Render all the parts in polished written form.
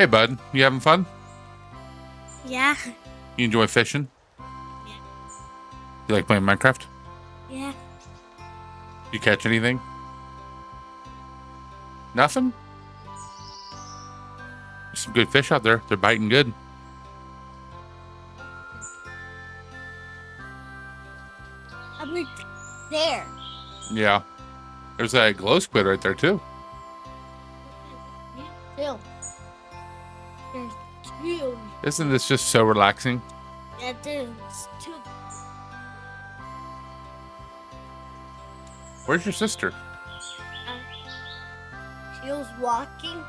Hey, bud. You having fun? Yeah. You enjoy fishing? Yeah. You like playing Minecraft? Yeah. You catch anything? Nothing? There's some good fish out there. They're biting good. I'm like there. Yeah. There's that glow squid right there, too. Yeah, two. There's two. Isn't this just so relaxing? Yeah, there's two. Where's your sister? She was walking.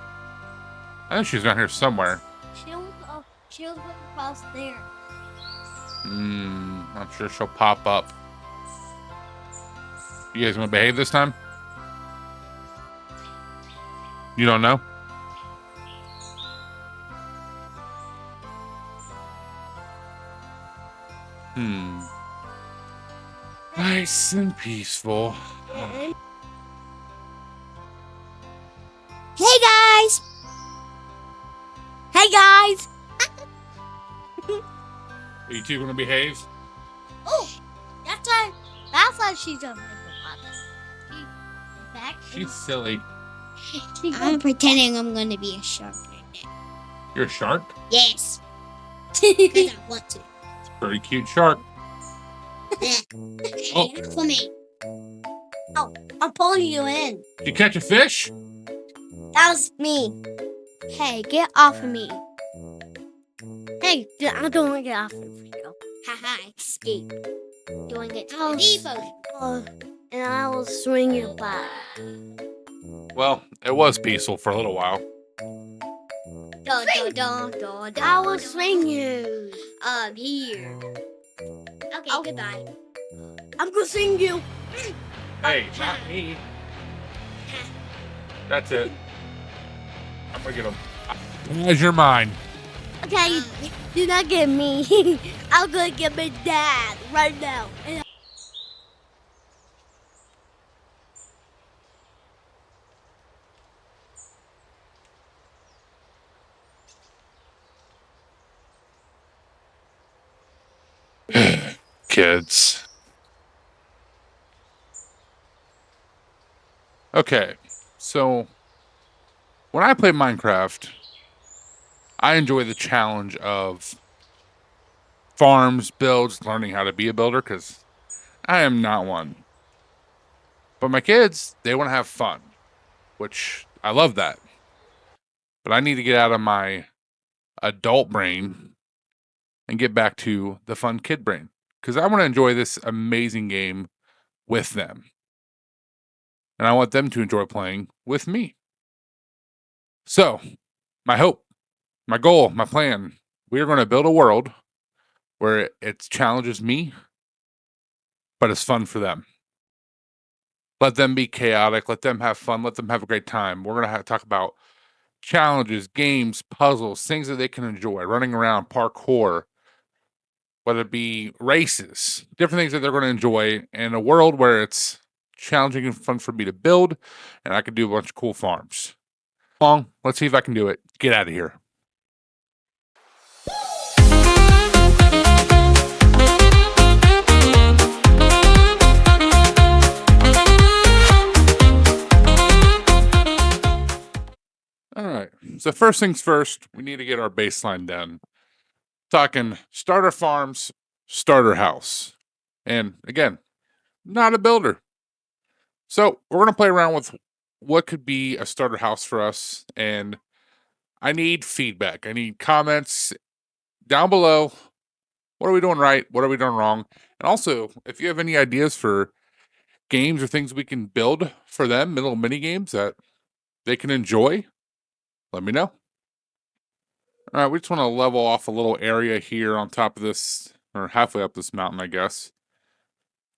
I think she's down here somewhere. She was going across there. I'm sure she'll pop up. You guys want to behave this time? You don't know? Nice and peaceful. Hey guys! Hey guys! Are you two gonna behave? Oh, that's why she's a She's silly. I'm pretending I'm gonna be a shark right now. You're a shark? Yes. Because I want to. It's a pretty cute shark. Oh. For me. Oh, I'm pulling you in. Did you catch a fish? That was me. Hey, get off of me. Hey, I don't want to get off of you. Haha, escape. Doing it to the deep ocean. And I will swing you back. Well, it was peaceful for a little while. I will swing you. Here. Okay, goodbye. I'm gonna swing you. Hey, not me. That's it. I'm gonna get him. Measure mine. Okay, do not get me. I'm gonna get my dad right now. Kids. Okay, so when I play Minecraft, I enjoy the challenge of farms, builds, learning how to be a builder, because I am not one. But my kids, they want to have fun, which I love that. But I need to get out of my adult brain and get back to the fun kid brain, because I want to enjoy this amazing game with them. And I want them to enjoy playing with me. So, my hope, my goal, my plan, we are going to build a world where it challenges me, but it's fun for them. Let them be chaotic. Let them have fun. Let them have a great time. We're going to talk about challenges, games, puzzles, things that they can enjoy, running around, parkour, whether it be races, different things that they're going to enjoy in a world where it's challenging and fun for me to build, and I can do a bunch of cool farms. Let's see if I can do it. Get out of here. All right. So first things first, we need to get our baseline done. Talking starter farms, starter house. And again, not a builder. So we're going to play around with what could be a starter house for us. And I need feedback. I need comments down below. What are we doing right? What are we doing wrong? And also, if you have any ideas for games or things we can build for them, little mini games that they can enjoy, let me know. All right, we just want to level off a little area here on top of this, or halfway up this mountain, I guess,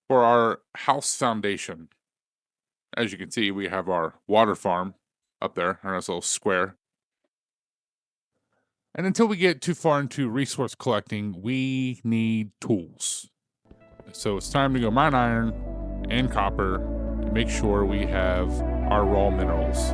for our house foundation. As you can see, we have our water farm up there, our nice little square. And until we get too far into resource collecting, we need tools. So it's time to go mine iron and copper to make sure we have our raw minerals.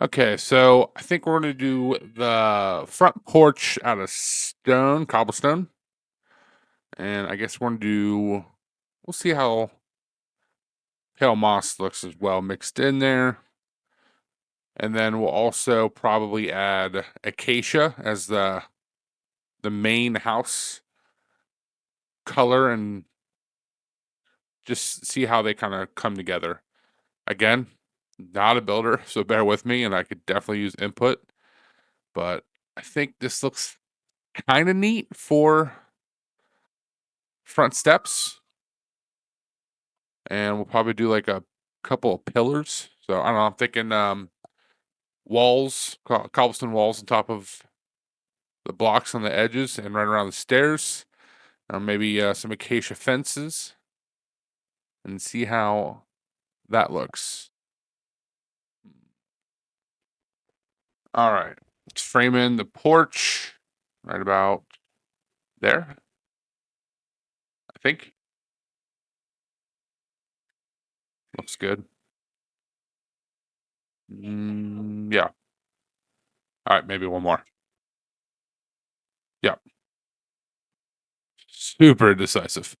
Okay, so I think we're going to do the front porch out of stone, cobblestone. And I guess we're going to do, we'll see how pale moss looks as well mixed in there. And then we'll also probably add acacia as the main house color and just see how they kind of come together. Again, not a builder, so bear with me, and I could definitely use input. But I think this looks kind of neat for front steps. And we'll probably do like a couple of pillars. So I don't know, I'm thinking walls, cobblestone walls on top of the blocks on the edges and right around the stairs. Maybe some acacia fences and see how that looks. All right, let's frame in the porch right about there, I think. Looks good. Yeah. All right, maybe one more. Yeah. Super decisive.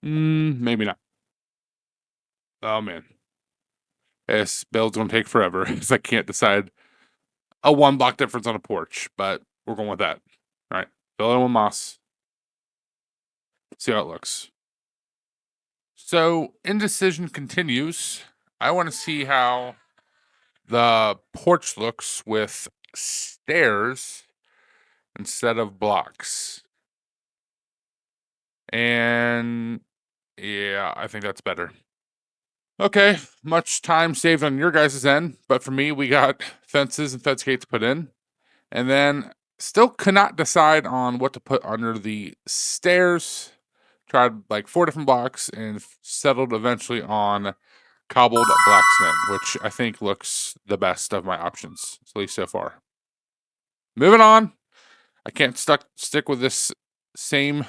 Maybe not. Oh man. This build's gonna take forever because I can't decide a 1 block difference on a porch, but we're going with that. All right, fill it in with moss. See how it looks. So indecision continues. I want to see how the porch looks with stairs instead of blocks. And yeah, I think that's better. Okay, much time saved on your guys' end, but for me, we got fences and fence gates put in. And then still cannot decide on what to put under the stairs. Tried like 4 different blocks and settled eventually on cobbled blacksmith, which I think looks the best of my options, at least so far. Moving on. I can't stick with this same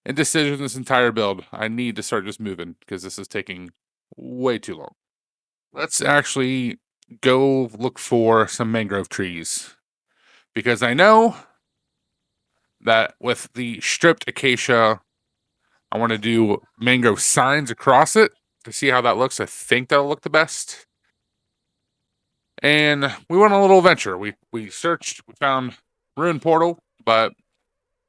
indecision this entire build. I need to start just moving because this is taking way too long. Let's actually go look for some mangrove trees because I know that with the stripped acacia, I want to do mangrove signs across it to see how that looks. I think that'll look the best. And we went on a little adventure. We searched, we found ruin portal, but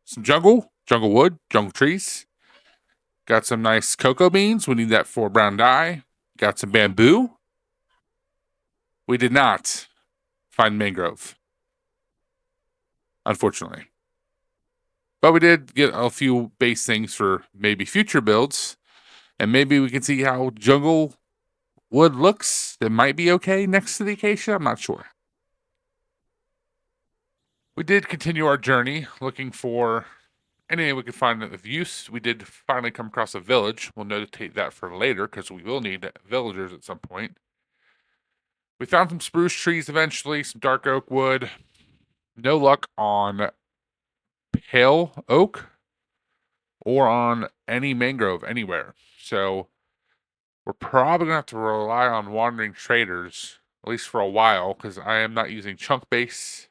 some jungle wood, jungle trees. Got some nice cocoa beans. We need that for brown dye. Got some bamboo. We did not find mangrove, unfortunately. But we did get a few base things for maybe future builds. And maybe we can see how jungle wood looks. It might be okay next to the acacia. I'm not sure. We did continue our journey looking for anything we could find of use. We did finally come across a village. We'll notate that for later because we will need villagers at some point. We found some spruce trees eventually, some dark oak wood. No luck on pale oak or on any mangrove anywhere. So we're probably going to have to rely on wandering traders, at least for a while, because I am not using chunk base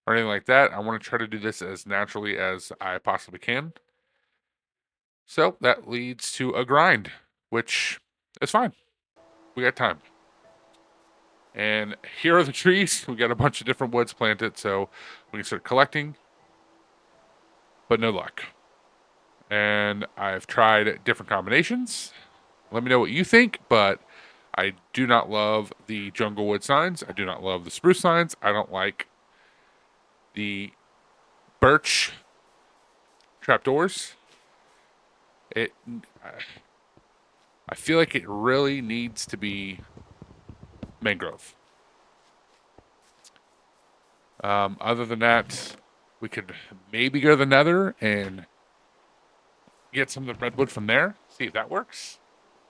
or anything like that. I want to try to do this as naturally as I possibly can. So that leads to a grind, which is fine. We got time. And here are the trees. We got a bunch of different woods planted, so we can start collecting, but no luck. And I've tried different combinations. Let me know what you think, but I do not love the jungle wood signs. I do not love the spruce signs. I don't like the birch trapdoors. I feel like it really needs to be mangrove. Other than that, we could maybe go to the nether and get some of the redwood from there. See if that works.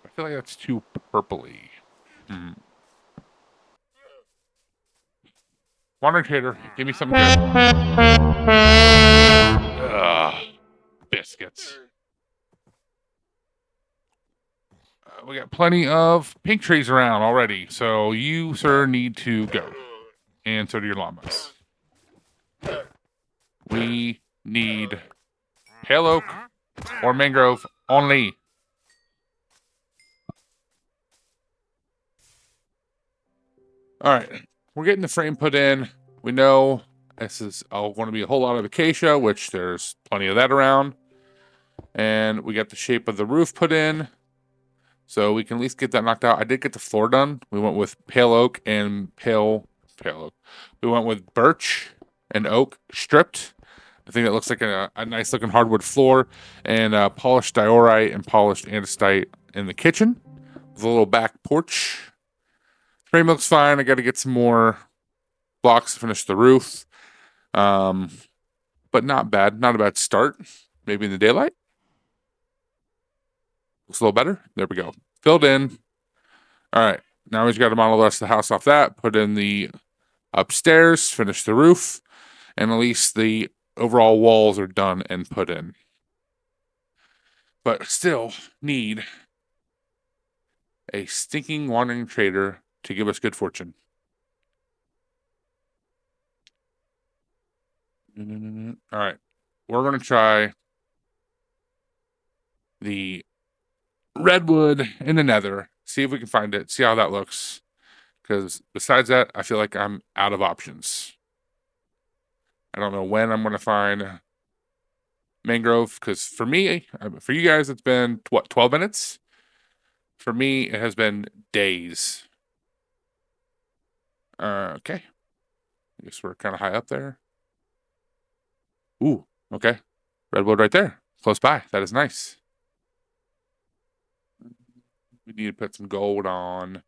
I feel like that's too purpley. Wandering trader, give me some good. Biscuits. we got plenty of pink trees around already. So you, sir, need to go. And so do your llamas. We need pale oak or mangrove only. All right, we're getting the frame put in. We know this is going to be a whole lot of acacia, which there's plenty of that around. And we got the shape of the roof put in, so we can at least get that knocked out. I did get the floor done. We went with pale oak and pale oak. We went with birch and oak stripped. I think that looks like a nice looking hardwood floor, and polished diorite and polished andesite in the kitchen with a little back porch. Frame looks fine. I got to get some more blocks to finish the roof. But not bad. Not a bad start. Maybe in the daylight. Looks a little better. There we go. Filled in. All right. Now we just got to model the rest of the house off that. Put in the upstairs. Finish the roof. And at least the overall walls are done and put in. But still need a stinking wandering trader to give us good fortune. All right. We're going to try the redwood in the nether. See if we can find it. See how that looks. Because besides that, I feel like I'm out of options. I don't know when I'm going to find mangrove. Because for me, for you guys, it's been, what, 12 minutes? For me, it has been days. Okay. I guess we're kind of high up there. Ooh, okay. Redwood right there. Close by. That is nice. We need to put some gold on.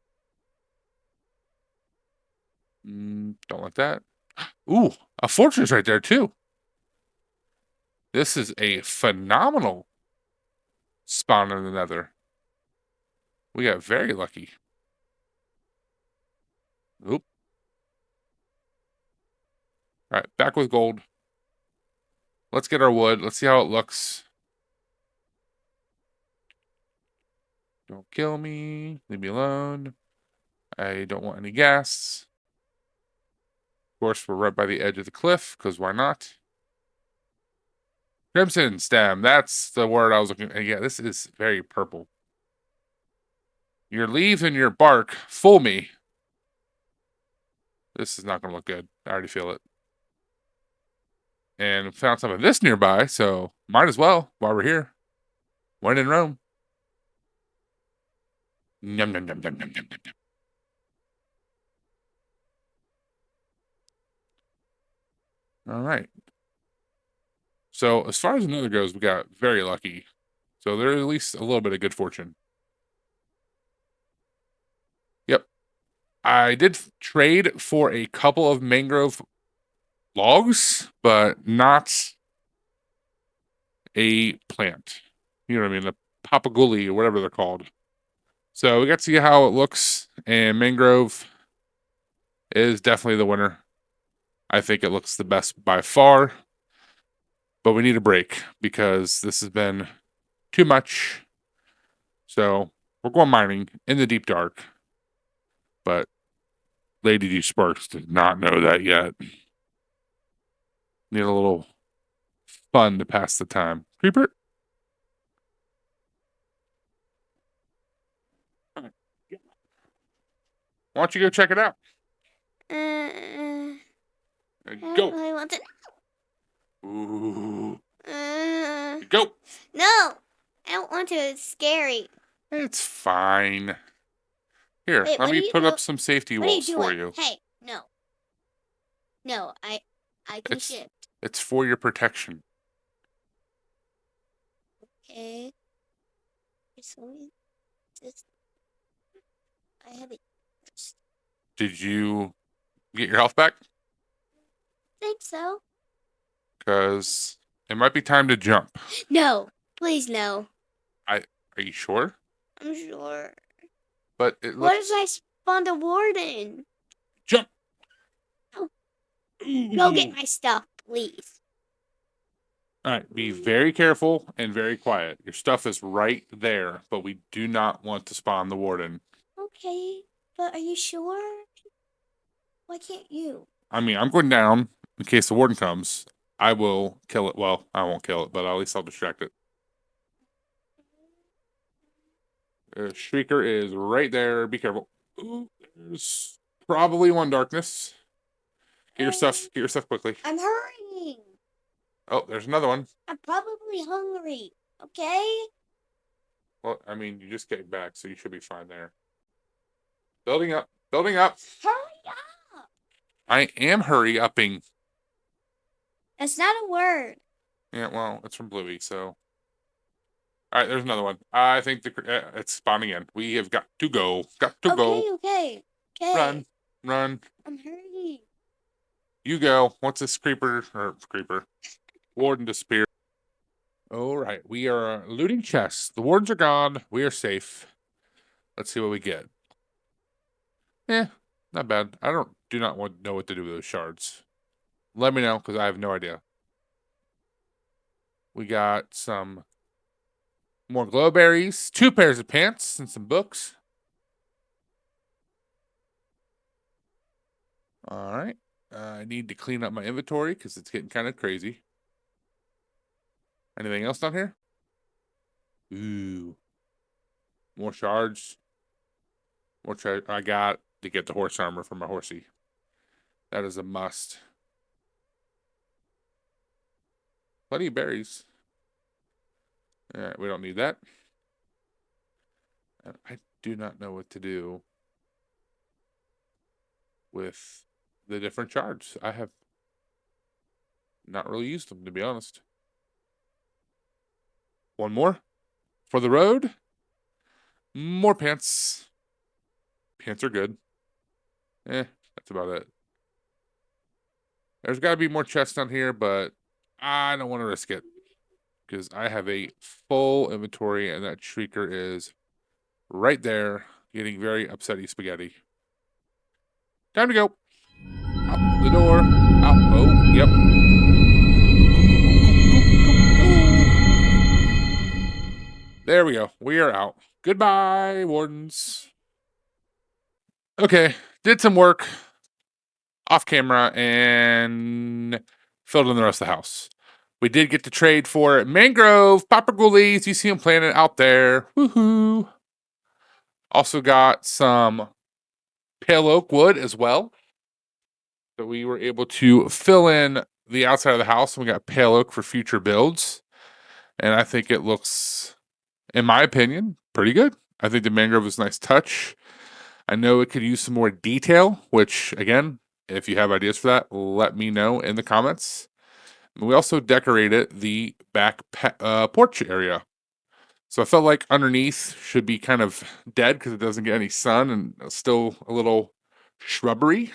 Don't like that. Ooh, a fortress right there, too. This is a phenomenal spawn in the nether. We got very lucky. Oop. All right, back with gold. Let's get our wood. Let's see how it looks. Don't kill me. Leave me alone. I don't want any gas. Of course, we're right by the edge of the cliff, because why not? Crimson stem. That's the word I was looking for. Yeah, this is very purple. Your leaves and your bark fool me. This is not going to look good. I already feel it. And found some of this nearby, so might as well while we're here. When in Rome. Yum, yum, yum, yum, yum, yum, yum. All right. So as far as another goes, we got very lucky. So there's at least a little bit of good fortune. Yep. I did trade for a couple of mangrove logs, but not a plant. You know what I mean? A papaguli or whatever they're called. So we got to see how it looks, and mangrove is definitely the winner. I think it looks the best by far, but we need a break because this has been too much. So we're going mining in the deep dark, but Lady D Sparks did not know that yet. Need a little fun to pass the time. Creeper? Why don't you go check it out? I Go. really want to. Ooh. Uh, Go. no, I don't want to. It's scary. It's fine. Here, Wait, let what me are you put up doing? some safety What are you walls for doing? you. Hey, no. No, I can It's shift. it's for your protection. Okay. Just, I have it. Did you get your health back? Think so. Because it might be time to jump. No, please no. Are you sure? I'm sure. But it What looks. if I spawned a warden? Jump. Go get my stuff, please. All right, be very careful and very quiet. Your stuff is right there, but we do not want to spawn the warden. Okay, but are you sure? Why can't you? I mean, I'm going down in case the warden comes. I will kill it. Well, I won't kill it, but at least I'll distract it. Shrieker is right there. Be careful. Ooh, there's probably one darkness. Get your stuff. Get your stuff quickly. I'm hurrying. Oh, there's another one. I'm probably hungry. Okay? Well, I mean, you just came back, so you should be fine there. Building up. Building up. Hurry up. I am hurry upping. That's not a word. Yeah, well, it's from Bluey, so. All right, there's another one. I think it's spawning in. We have got to go. Got to go. Okay. Run. Run. I'm hurrying. You go. Once this creeper. Warden disappear. All right, we are looting chests. The wardens are gone. We are safe. Let's see what we get. Not bad. I do not know what to do with those shards. Let me know, because I have no idea. We got some more glow berries, 2 pairs of pants, and some books. All right. I need to clean up my inventory because it's getting kind of crazy. Anything else down here? Ooh. More shards. More treasure. I got to get the horse armor for my horsey. That is a must. Plenty of berries. All right, we don't need that. I do not know what to do with the different shards. I have not really used them, to be honest. One more for the road. More pants. Pants are good. That's about it. There's got to be more chests down here, but I don't want to risk it because I have a full inventory and that shrieker is right there getting very upsetty spaghetti. Time to go. Out the door. Out. Oh, yep. There we go. We are out. Goodbye, wardens. Okay, did some work off camera and filled in the rest of the house. We did get to trade for mangrove, papagoolies. You see them planted out there. Woohoo. Also got some pale oak wood as well. So we were able to fill in the outside of the house, and we got pale oak for future builds. And I think it looks, in my opinion, pretty good. I think the mangrove is a nice touch. I know it could use some more detail, which, again, if you have ideas for that, let me know in the comments. We also decorated the back porch area. So I felt like underneath should be kind of dead because it doesn't get any sun and still a little shrubbery.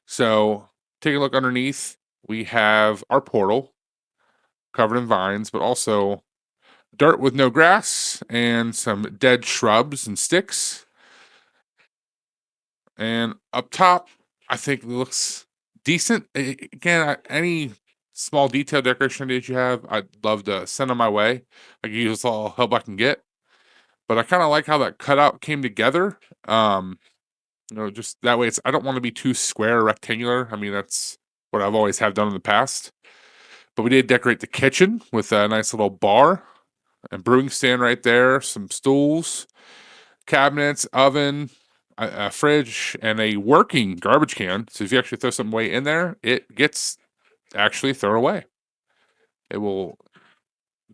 So take a look underneath. We have our portal covered in vines, but also dirt with no grass and some dead shrubs and sticks. And up top, I think it looks decent. Again, any small detail decoration ideas you have, I'd love to send them my way. I can use all help I can get. But I kind of like how that cutout came together. Just that way I don't want to be too square or rectangular. I mean, that's what I've always have done in the past. But we did decorate the kitchen with a nice little bar and brewing stand right there, some stools, cabinets, oven, a fridge, and a working garbage can. So if you actually throw some away in there, it gets actually thrown away. It will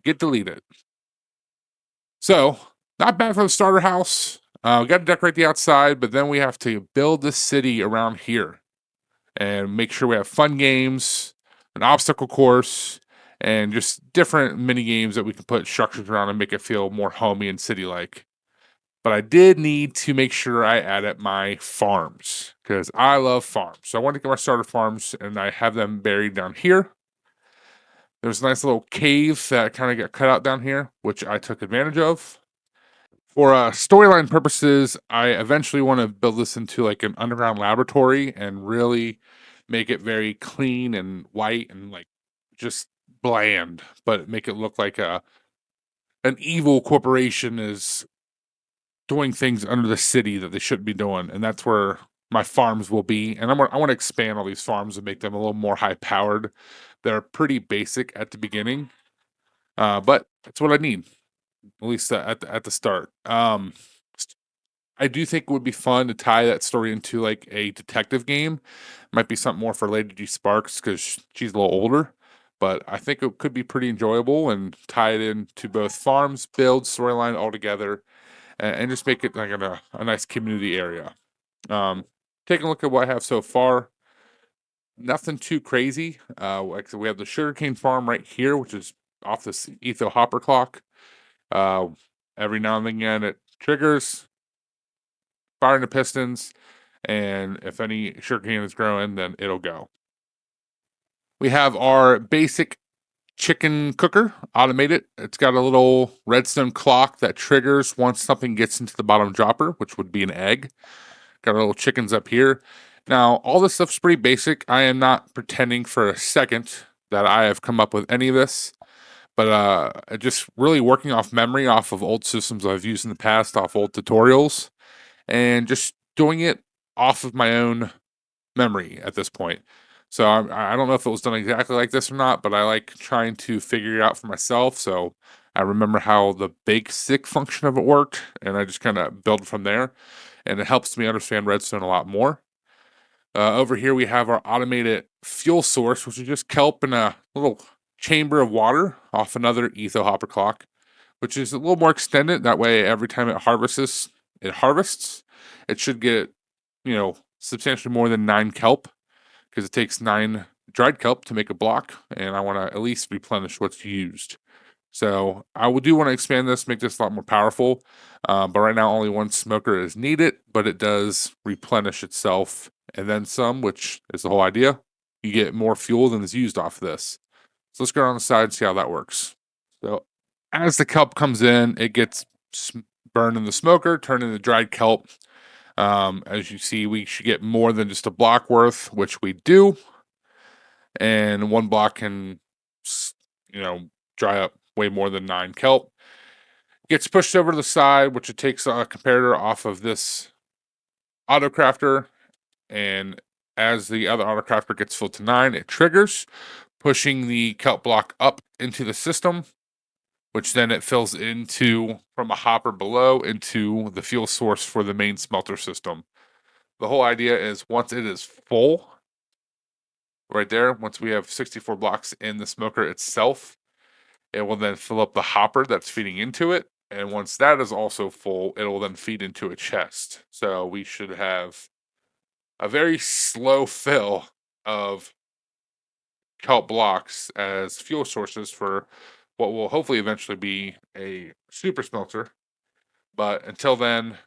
get deleted. So not bad for the starter house. We got to decorate the outside, but then we have to build the city around here and make sure we have fun games, an obstacle course, and just different mini games that we can put structures around and make it feel more homey and city-like. But I did need to make sure I added my farms because I love farms. So I wanted to get my starter farms, and I have them buried down here. There's a nice little cave that kind of got cut out down here, which I took advantage of. For storyline purposes, I eventually want to build this into like an underground laboratory and really make it very clean and white and like just bland, but make it look like an evil corporation is doing things under the city that they shouldn't be doing, and that's where my farms will be. And I want to expand all these farms and make them a little more high powered. They're pretty basic at the beginning, but that's what I need, at least at the start. I do think it would be fun to tie that story into like a detective game. Might be something more for Lady G Sparks because she's a little older, but I think it could be pretty enjoyable and tie it into both farms, build, storyline all together, and just make it like a nice community area. Um, Taking a look at what I have so far, nothing too crazy. Like I said, we have the sugarcane farm right here, which is off this etho hopper clock. Uh, every now and again, it triggers, firing the pistons, and if any sugarcane is growing, then it'll go. We have our basic chicken cooker, automated. It's got a little redstone clock that triggers once something gets into the bottom dropper, which would be an egg. Got our little chickens up here. Now, all this stuff's pretty basic. I am not pretending for a second that I have come up with any of this, but just really working off memory, off of old systems I've used in the past, off old tutorials, and just doing it off of my own memory at this point. So I don't know if it was done exactly like this or not, but I like trying to figure it out for myself. So I remember how the basic function of it worked, and I just kind of build from there. And it helps me understand redstone a lot more. Over here, we have our automated fuel source, which is just kelp in a little chamber of water off another etho hopper clock, which is a little more extended. That way, every time it harvests, it should get, substantially more than 9 kelp because it takes 9 dried kelp to make a block, and I want to at least replenish what's used. So I do want to expand this, make this a lot more powerful. But right now, only one smoker is needed, but it does replenish itself and then some, which is the whole idea. You get more fuel than is used off of this. So let's go on the side and see how that works. So as the kelp comes in, it gets burned in the smoker, turned into dried kelp. As you see, we should get more than just a block worth, which we do. And one block can, you know, dry up way more than 9 kelp. Gets pushed over to the side, which it takes a comparator off of this autocrafter. And as the other autocrafter gets full to 9, it triggers, pushing the kelp block up into the system, which then it fills into from a hopper below into the fuel source for the main smelter system. The whole idea is once it is full, right there, once we have 64 blocks in the smoker itself, it will then fill up the hopper that's feeding into it. And once that is also full, it will then feed into a chest. So we should have a very slow fill of kelp blocks as fuel sources for what will hopefully eventually be a super smelter. But until then,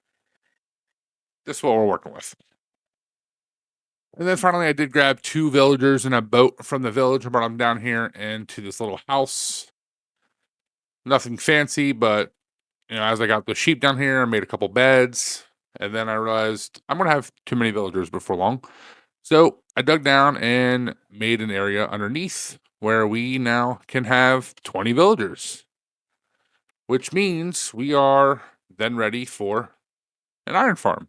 this is what we're working with. And then finally, I did grab 2 villagers and a boat from the village and brought them down here into this little house. Nothing fancy, but as I got the sheep down here, I made a couple beds, and then I realized I'm gonna have too many villagers before long. So I dug down and made an area underneath where we now can have 20 villagers, which means we are then ready for an iron farm.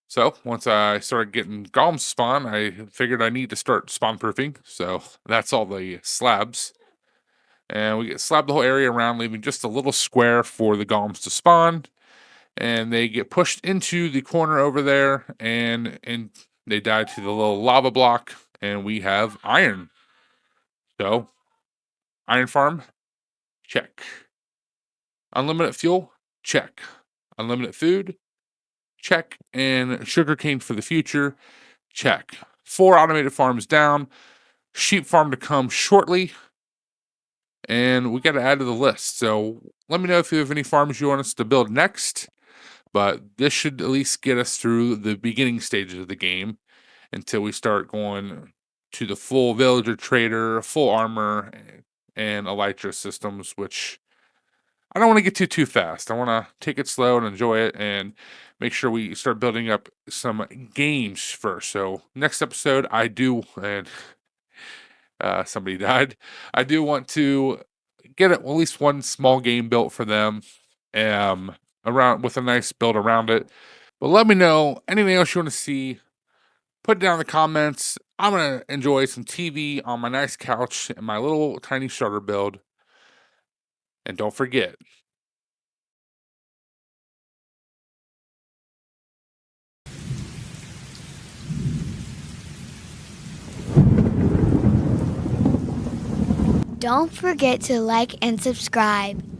So once I started getting golems spawn, I figured I need to start spawn proofing. So that's all the slabs. And we get slab the whole area around, leaving just a little square for the golems to spawn. And they get pushed into the corner over there, and they die to the little lava block, and we have iron. So, iron farm, check. Unlimited fuel, check. Unlimited food, check. And sugarcane for the future, check. 4 automated farms down. Sheep farm to come shortly. And we got to add to the list. So let me know if you have any farms you want us to build next. But this should at least get us through the beginning stages of the game until we start going to the full villager trader, full armor, and elytra systems, which I don't want to get too fast. I want to take it slow and enjoy it and make sure we start building up some games first. So next episode, I do, and somebody died. I do want to get at least one small game built for them, around with a nice build around it. But let me know anything else you want to see. Put it down in the comments. I'm gonna enjoy some TV on my nice couch and my little tiny starter build. And don't forget, Don't forget to like and subscribe.